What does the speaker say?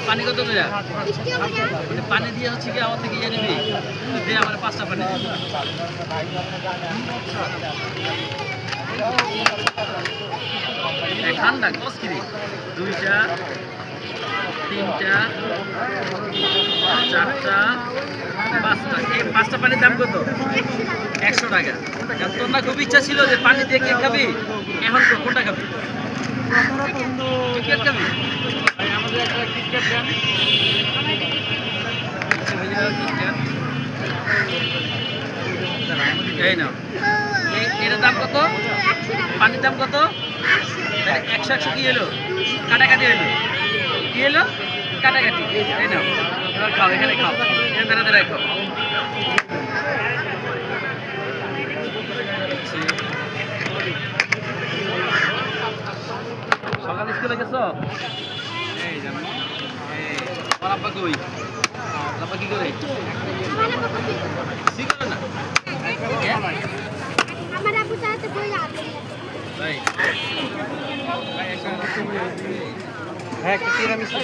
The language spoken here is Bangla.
পানি কত করে? মানে পানি দিয়ে হচ্ছে কি আমার থেকে ইয়ে নিবি? দে আমার 5টা পানি। ঠান্ডা কস কিরি 2টা 3টা 4টা 5টা। এই 5টা পানির দাম কত? 100 টাকা। তোর না খুব ইচ্ছা ছিল যে পানি দিয়ে কেক খাবি, এখন তো কোনটা খাবি? কিটক্যাট খাবি? আমাদের একটা কিটক্যাট দেন। এই নাও। এটার দাম কত? পানির দাম কত? 100 কি এলো? কাটাকাটি এলো। কি এলো? কাটাকাটি। এই নাও। এবার খাও, এখানে খাও। এখানে দাঁড়াতে রাখো। সকালে স্কুলে গেছো? আমার আব্বা কই? আব্বা কি করে? কি করে না? আমার আব্বু চাইতে বই আছে ভাই হ্যাঁ, একটা তিরামিসু